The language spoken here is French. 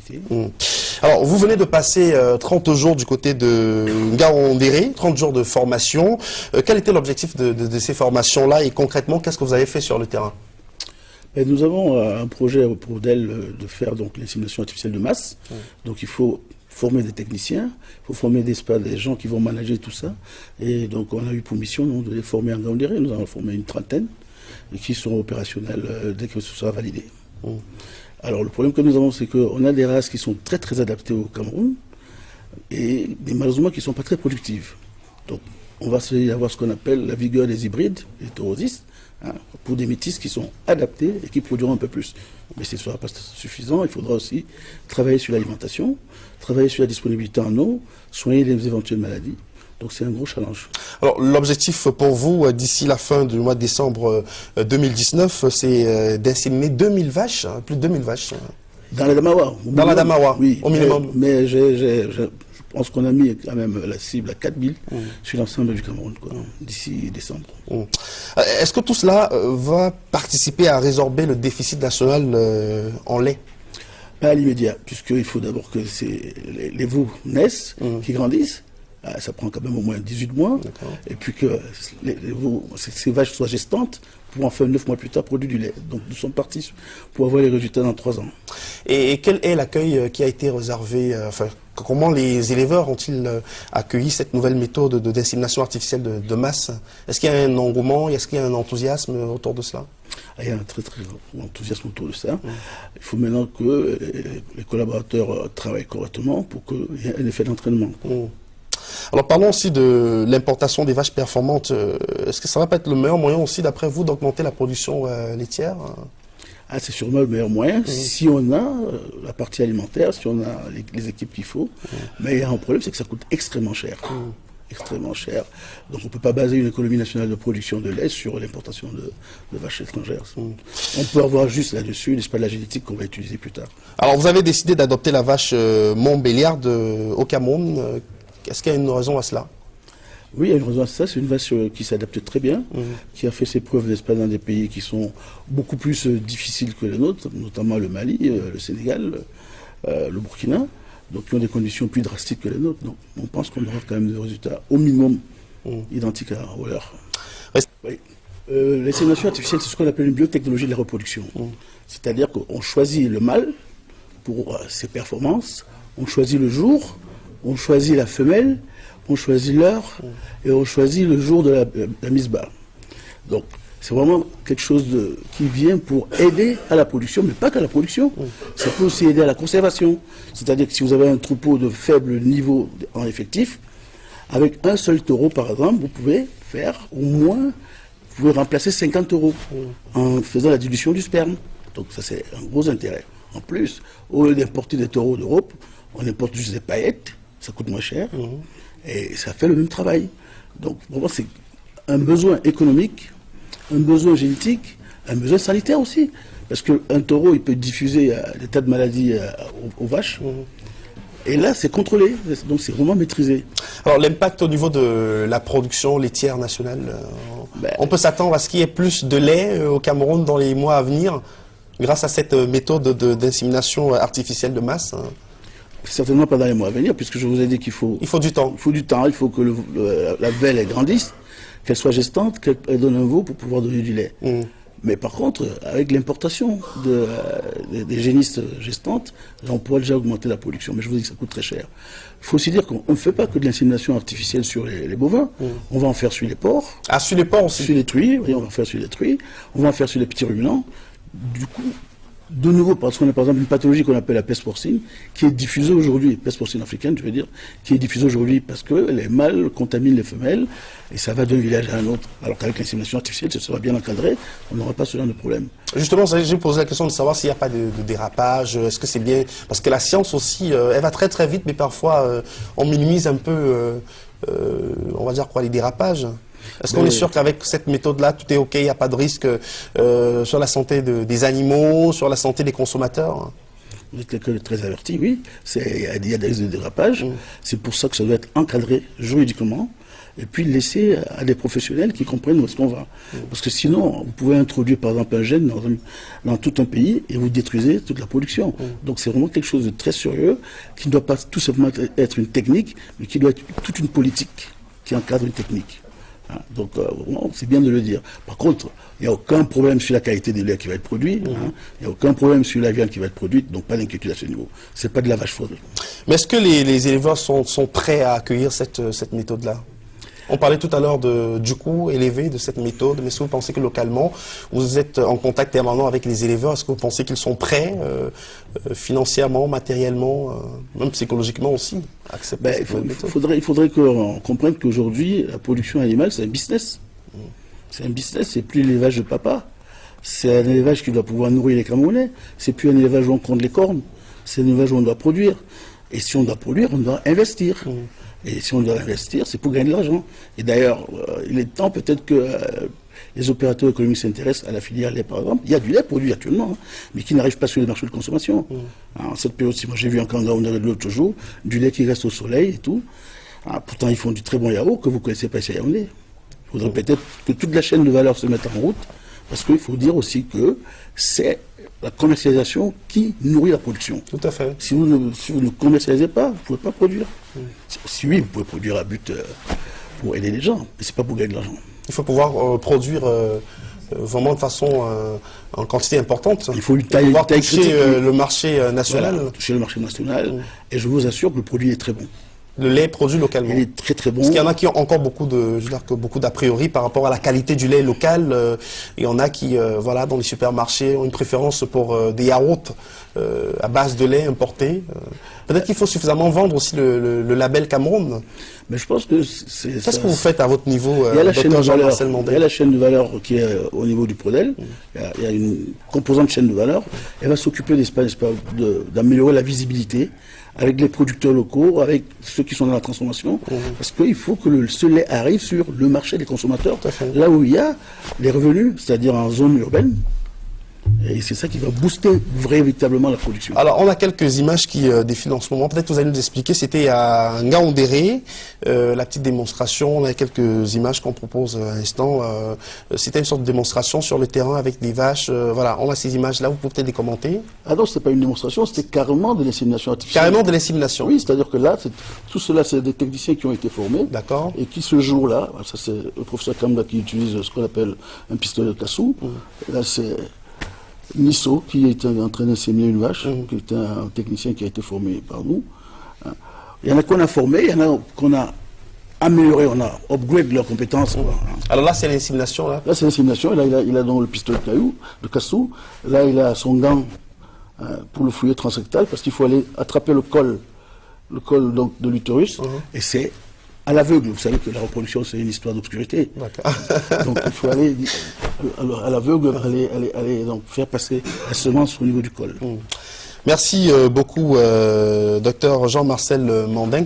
activité. Alors, vous venez de passer 30 jours du côté de Ngaoundéré, 30 jours de formation. Quel était l'objectif de ces formations-là et concrètement, qu'est-ce que vous avez fait sur le terrain? Et nous avons un projet pour d'elle de faire donc l'insémination artificielle de masse. Donc il faut former des techniciens, il faut former des gens qui vont manager tout ça. Et donc on a eu pour mission de les former en Ngaoundéré. Nous avons formé une trentaine et qui seront opérationnels dès que ce sera validé. Alors le problème que nous avons, c'est qu'on a des races qui sont très très adaptées au Cameroun et malheureusement qui ne sont pas très productives. Donc on va avoir ce qu'on appelle la vigueur des hybrides, des taurodistes, pour des métis qui sont adaptés et qui produiront un peu plus. Mais ce ne sera pas suffisant, il faudra aussi travailler sur l'alimentation, travailler sur la disponibilité en eau, soigner les éventuelles maladies. Donc c'est un gros challenge. Alors l'objectif pour vous, d'ici la fin du mois de décembre 2019, c'est d'inséminer 2000 vaches, plus de 2000 vaches. Dans la Damawa. Dans la Damawa, oui, au minimum. Mais je pense qu'on a mis quand même la cible à 4000 sur l'ensemble du Cameroun, d'ici décembre. Est-ce que tout cela va participer à résorber le déficit national en lait? Pas à l'immédiat, puisqu'il faut d'abord que les veaux naissent, qui grandissent. Ça prend quand même au moins 18 mois. Et puis que ces vaches soient gestantes pour en faire 9 mois plus tard produire du lait. Donc nous sommes partis pour avoir les résultats dans 3 ans. Et quel est l'accueil qui a été réservé, comment les éleveurs ont-ils accueilli cette nouvelle méthode d'insémination artificielle de masse? Est-ce qu'il y a un engouement, est-ce qu'il y a un enthousiasme autour de cela? Il y a un très très grand enthousiasme autour de ça. Il faut maintenant que les collaborateurs travaillent correctement pour qu'il y ait un effet d'entraînement. Alors parlons aussi de l'importation des vaches performantes. Est-ce que ça va pas être le meilleur moyen aussi, d'après vous, d'augmenter la production laitière? C'est sûrement le meilleur moyen, si on a la partie alimentaire, si on a les équipes qu'il faut. Mais il y a un problème, c'est que ça coûte extrêmement cher. Extrêmement cher. Donc on ne peut pas baser une économie nationale de production de lait sur l'importation de vaches étrangères. On peut avoir juste là-dessus, n'est-ce pas, de la génétique qu'on va utiliser plus tard. Alors vous avez décidé d'adopter la vache Montbéliarde au Cameroun. Est-ce qu'il y a une raison à cela? Oui, il y a une raison à ça. C'est une vache qui s'adapte très bien, qui a fait ses preuves, n'est-ce pas, dans des pays qui sont beaucoup plus difficiles que les nôtres, notamment le Mali, le Sénégal, le Burkina, donc qui ont des conditions plus drastiques que les nôtres. Donc on pense qu'on aura quand même des résultats au minimum identiques aux leurs. L'insémination artificielle, c'est ce qu'on appelle une biotechnologie de la reproduction. C'est-à-dire qu'on choisit le mâle pour ses performances, on choisit le jour, on choisit la femelle, on choisit l'heure et on choisit le jour de la mise bas. Donc c'est vraiment quelque chose qui vient pour aider à la production, mais pas qu'à la production. Ça peut aussi aider à la conservation. C'est-à-dire que si vous avez un troupeau de faible niveau en effectif, avec un seul taureau par exemple, vous pouvez faire au moins, vous pouvez remplacer 50 taureaux en faisant la dilution du sperme. Donc ça c'est un gros intérêt. En plus, au lieu d'importer des taureaux d'Europe, on importe juste des paillettes. Ça coûte moins cher et ça fait le même travail. Donc pour moi c'est un besoin économique, un besoin génétique, un besoin sanitaire aussi. Parce qu'un taureau il peut diffuser des tas de maladies aux vaches. Et là c'est contrôlé, donc c'est vraiment maîtrisé. Alors l'impact au niveau de la production laitière nationale, on peut s'attendre à ce qu'il y ait plus de lait au Cameroun dans les mois à venir grâce à cette méthode d'insémination artificielle de masse? Certainement pas dans les mois à venir, puisque je vous ai dit qu'il faut... Il faut du temps. Il faut du temps, il faut que la velle elle grandisse, qu'elle soit gestante, qu'elle donne un veau pour pouvoir donner du lait. Mais par contre, avec l'importation des génisses gestantes, là, on pourra déjà augmenter la production. Mais je vous dis que ça coûte très cher. Il faut aussi dire qu'on ne fait pas que de l'insémination artificielle sur les bovins. On va en faire sur les porcs. Ah, sur les porcs aussi? Sur les truies, oui, on va en faire sur les truies. On va en faire sur les petits ruminants. Du coup... De nouveau, parce qu'on a par exemple une pathologie qu'on appelle la peste porcine, qui est diffusée aujourd'hui, peste porcine africaine, je veux dire, qui est diffusée aujourd'hui parce que les mâles contaminent les femelles, et ça va d'un village à un autre. Alors qu'avec l'insémination artificielle, ça sera bien encadré, on n'aura pas ce genre de problème. Justement, j'ai posé la question de savoir s'il n'y a pas de dérapage, est-ce que c'est bien... Parce que la science aussi, elle va très très vite, mais parfois on minimise un peu, on va dire quoi, les dérapages. Est-ce qu'on est sûr qu'avec cette méthode-là, tout est OK, il n'y a pas de risque sur la santé des animaux, sur la santé des consommateurs? Vous êtes quelqu'un de très averti, oui. Il y a des risques de dérapage. C'est pour ça que ça doit être encadré juridiquement. Et puis laisser à des professionnels qui comprennent où est-ce qu'on va. Parce que sinon, vous pouvez introduire par exemple un gène dans tout un pays et vous détruisez toute la production. Donc c'est vraiment quelque chose de très sérieux qui ne doit pas tout simplement être une technique, mais qui doit être toute une politique qui encadre une technique. Hein, donc c'est bien de le dire. Par contre, il n'y a aucun problème sur la qualité du lait qui va être produit. Hein, il n'y a aucun problème sur la viande qui va être produite, donc pas d'inquiétude à ce niveau. C'est pas de la vache fourrée. Mais est-ce que les éleveurs sont prêts à accueillir cette méthode-là? On parlait tout à l'heure du coût élevé de cette méthode, mais est-ce que vous pensez que localement, vous êtes en contact permanent avec les éleveurs? Est-ce que vous pensez qu'ils sont prêts, financièrement, matériellement, même psychologiquement aussi, à accepter cette méthode? Il faudrait qu'on comprenne qu'aujourd'hui, la production animale, c'est un business. C'est un business, c'est plus l'élevage de papa. C'est un élevage qui doit pouvoir nourrir les Camerounais. C'est plus un élevage où on compte les cornes. C'est un élevage où on doit produire. Et si on doit produire, on doit investir. Et si on doit investir, c'est pour gagner de l'argent. Et d'ailleurs, il est temps peut-être que les opérateurs économiques s'intéressent à la filière lait, par exemple. Il y a du lait produit actuellement, hein, mais qui n'arrive pas sur les marchés de consommation. En cette période-ci, moi j'ai vu en Kangaroo l'autre jour, du lait qui reste au soleil et tout. Pourtant, ils font du très bon yaourt que vous ne connaissez pas ici à Yaoundé. Il faudrait peut-être que toute la chaîne de valeur se mette en route, parce qu'il faut dire aussi que c'est la commercialisation qui nourrit la production. Tout à fait. Si vous ne commercialisez pas, vous ne pouvez pas produire. Si oui, vous pouvez produire à but pour aider les gens, mais ce n'est pas pour gagner de l'argent. Il faut pouvoir produire vraiment de façon en quantité importante. Il faut une taille toucher le marché national. Voilà, toucher le marché national. Et je vous assure que le produit est très bon. Le lait produit localement. Il est très très bon. Parce qu'il y en a qui ont encore beaucoup d'a priori par rapport à la qualité du lait local. Il y en a qui, voilà, dans les supermarchés, ont une préférence pour des yaourts à base de lait importé. Peut-être qu'il faut suffisamment vendre aussi le label Cameroun. Mais je pense que c'est... Qu'est-ce que vous faites à votre niveau, il y a la chaîne de valeur. Il y a la chaîne de valeur qui est au niveau du Prodel. Il y a une composante chaîne de valeur. Elle va s'occuper, d'améliorer la visibilité avec les producteurs locaux, avec ceux qui sont dans la transformation, parce qu'il faut que ce lait arrive sur le marché des consommateurs, là où il y a les revenus, c'est-à-dire en zone urbaine. Et c'est ça qui va booster véritablement la production. Alors, on a quelques images qui défilent en ce moment. Peut-être que vous allez nous expliquer. C'était à Ngaoundéré, la petite démonstration. On a quelques images qu'on propose à l'instant. C'était une sorte de démonstration sur le terrain avec des vaches. Voilà, on a ces images-là. Vous pouvez peut-être les commenter. Ah non, c'était pas une démonstration, c'était carrément de l'insémination artificielle. Carrément de l'insémination. Oui, c'est-à-dire que là, tout cela, c'est des techniciens qui ont été formés. D'accord. Et qui, ce jour-là, ça c'est le professeur Kamba qui utilise ce qu'on appelle un pistolet de cassou. Là, c'est Nisso, qui était en train d'inséminer une vache, qui était un technicien qui a été formé par nous. Il y en a qu'on a formé, il y en a qu'on a amélioré, on a upgrade leurs compétences. Alors là, c'est l'insémination, là. Là, c'est l'insémination. Là, il a donc le pistolet de cassou. Là, il a son gant pour le fouiller transrectal, parce qu'il faut aller attraper le col donc, de l'utérus. Et c'est à l'aveugle. Vous savez que la reproduction, c'est une histoire d'obscurité. Donc, il faut aller à l'aveugle, aller donc, faire passer la semence au niveau du col. Merci beaucoup, docteur Jean-Marcel Manding.